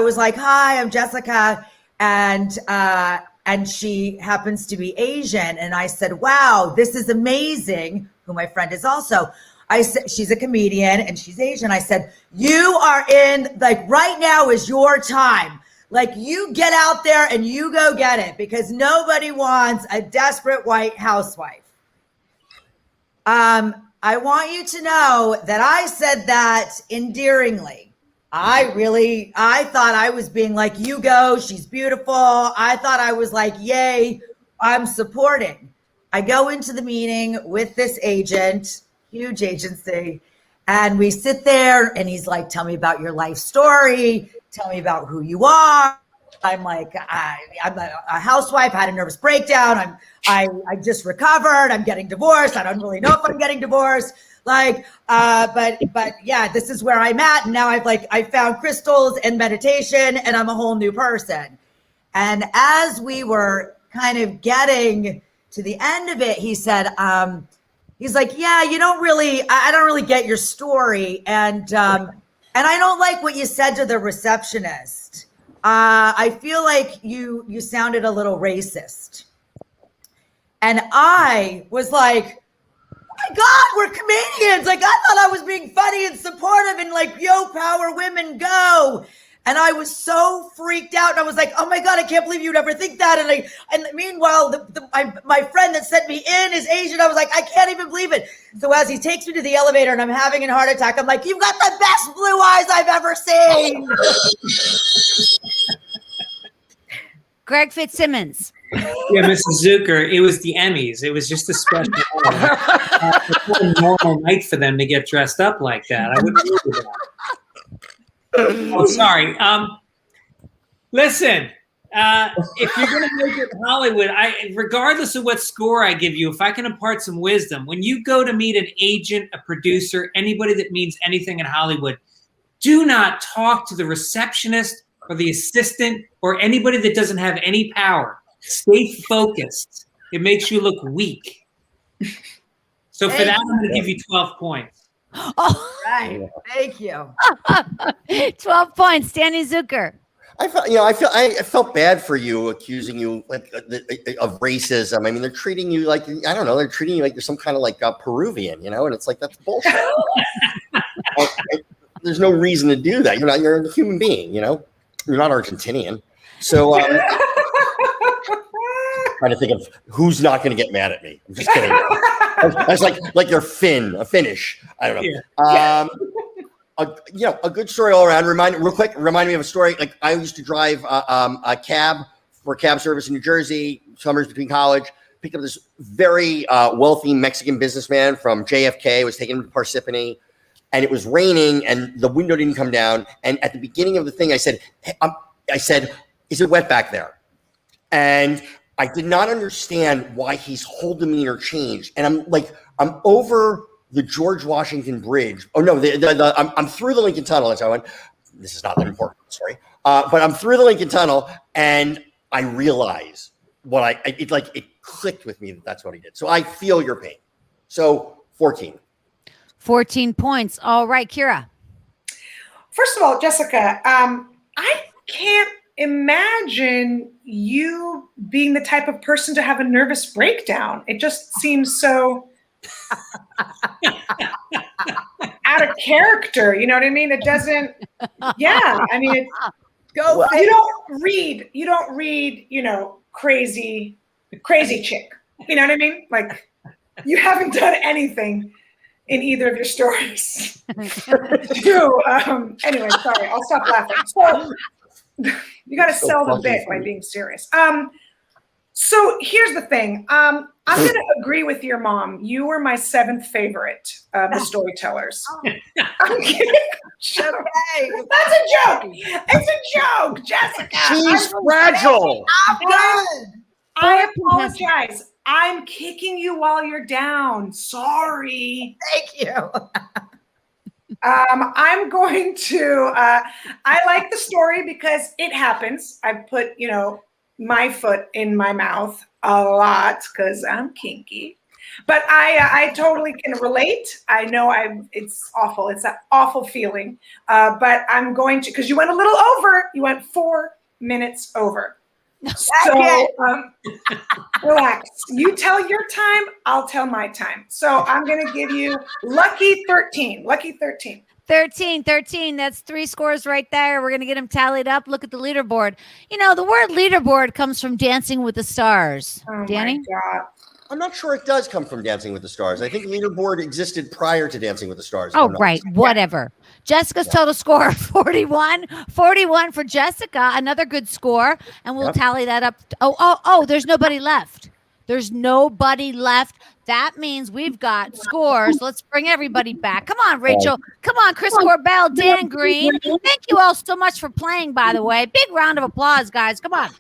was like, hi, I'm Jessica. And she happens to be Asian. And I said, wow, this is amazing, who my friend is also. I said, she's a comedian and she's Asian. I said, you are in, like, right now is your time. Like, you get out there and you go get it, because nobody wants a desperate white housewife. I want you to know that I said that endearingly. I thought I was being like, you go, she's beautiful. I thought I was like, yay, I'm supporting. I go into the meeting with this agent, huge agency, And we sit there and he's like, tell me about your life story. Tell me about who you are. I'm like, I'm a housewife, had a nervous breakdown. I just recovered. I'm getting divorced. I don't really know if I'm getting divorced. But yeah, this is where I'm at. And now I found crystals and meditation and I'm a whole new person. And as we were kind of getting to the end of it, he said, he's like, yeah, I don't really get your story. And I don't like what you said to the receptionist. I feel like you sounded a little racist. And I was like, oh my God, we're comedians. Like, I thought I was being funny and supportive and like, yo, power women, go. And I was so freaked out. And I was like, oh my God, I can't believe you'd ever think that. And meanwhile, my friend that sent me in is Asian. I was like, I can't even believe it. So as he takes me to the elevator and I'm having a heart attack, I'm like, you've got the best blue eyes I've ever seen. Greg Fitzsimmons. Yeah, Mrs. Zuker, it was the Emmys. It was just a special it's not a normal night for them to get dressed up like that. I wouldn't do that. Oh, sorry. Listen, if you're going to make it Hollywood, regardless of what score I give you, if I can impart some wisdom, when you go to meet an agent, a producer, anybody that means anything in Hollywood, do not talk to the receptionist or the assistant or anybody that doesn't have any power. Stay focused. It makes you look weak. So for that, I'm going to give you 12 points. Oh, Right. Thank you. 12 points. Danny Zuker. I felt bad for you, accusing you of racism. I mean, they're treating you like, I don't know, they're treating you like you're some kind of like a Peruvian, and it's like, that's bullshit. There's no reason to do that. You're a human being, you're not Argentinian. So trying to think of who's not going to get mad at me. I'm just kidding. I was like you're Finnish. I don't know. Yeah. A good story all around. Remind me of a story. Like, I used to drive a cab for cab service in New Jersey, summers between college. Picked up this very wealthy Mexican businessman from JFK. Was taking him to Parsippany, and it was raining, and the window didn't come down. And at the beginning of the thing, I said, "Is it wet back there?" And I did not understand why his whole demeanor changed. And I'm over the George Washington Bridge. Oh no, I'm through the Lincoln Tunnel. That's how I went. This is not that important, sorry. But I'm through the Lincoln Tunnel, and I realize it clicked with me that's what he did. So I feel your pain. So 14 points. All right, Kira. First of all, Jessica, I can't imagine you being the type of person to have a nervous breakdown. It just seems so out of character. You know what I mean? It doesn't. Yeah, I mean, you don't read. Crazy chick. You know what I mean? Like, you haven't done anything in either of your stories. Anyway, sorry, I'll stop laughing. So you got to sell the bit by being serious. So here's the thing. I'm going to agree with your mom. You were my 7th favorite of the storytellers. I'm kidding. Shut up. That's a joke. It's a joke, Jessica. She's fragile. I apologize. I'm kicking you while you're down. Sorry. Thank you. I'm going to, I like the story because it happens. I put, my foot in my mouth a lot because I'm kinky, but I totally can relate. I know it's awful. It's an awful feeling, but I'm going to, because you went a little over, you went 4 minutes over. So relax. You tell your time, I'll tell my time. So I'm going to give you lucky 13. Lucky 13. 13. That's 3 scores right there. We're going to get them tallied up. Look at the leaderboard. The word leaderboard comes from Dancing with the Stars. Oh, Danny? my God. I'm not sure it does come from Dancing with the Stars. I think leaderboard existed prior to Dancing with the Stars. Oh, right. Whatever. Jessica's total score, 41. 41 for Jessica. Another good score. And we'll tally that up. Oh, there's nobody left. There's nobody left. That means we've got scores. Let's bring everybody back. Come on, Rachel. Come on, Chris Korbel, Dan Green. Thank you all so much for playing, by the way. Big round of applause, guys. Come on.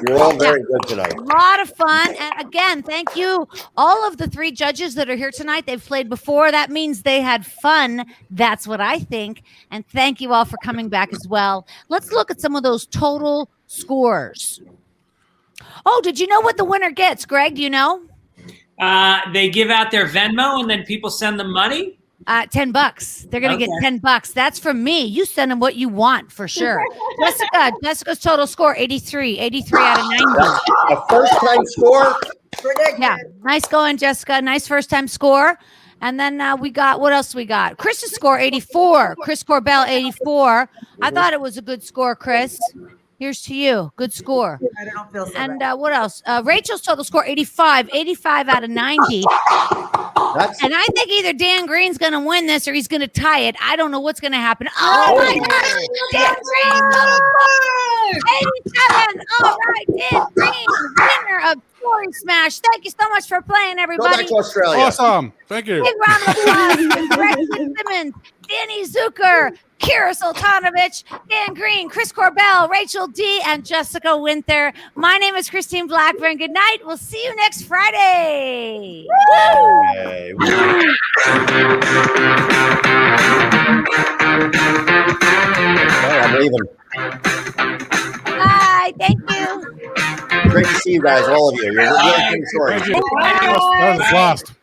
You're all very good tonight. A lot of fun. And again, thank you, all of the 3 judges that are here tonight. They've played before. That means they had fun. That's what I think. And thank you all for coming back as well. Let's look at some of those total scores. Oh, did you know what the winner gets, Greg? Do you know? They give out their Venmo and then people send them money. $10. They're going to get $10. That's from me. You send them what you want for sure. Jessica's total score 83 out of 90. A first time score. Yeah, nice going, Jessica. Nice first time score. And then we got, what else we got? Chris's score 84. Chris Korbel 84. I thought it was a good score, Chris. Here's to you. Good score. I don't feel so And bad. what else? Rachel's total score 85 out of 90. And I think either Dan Green's going to win this or he's going to tie it. I don't know what's going to happen. Oh, my God. Dan Green's total score 87. All right, Dan Green, winner of Story Smash. Thank you so much for playing, Go everybody. back to Australia. Awesome. Thank you. Big round of applause for Greg Fitzsimmons, Danny Zuker, Kira Sultanovich, Dan Green, Chris Korbel, Rachel Dee, and Jessica Winther. My name is Christine Blackburn. Good night. We'll see you next Friday. Hey. I'm leaving. Bye. Thank you. Great to see you guys, all of you. You're really good stories. Thank you. That was a blast.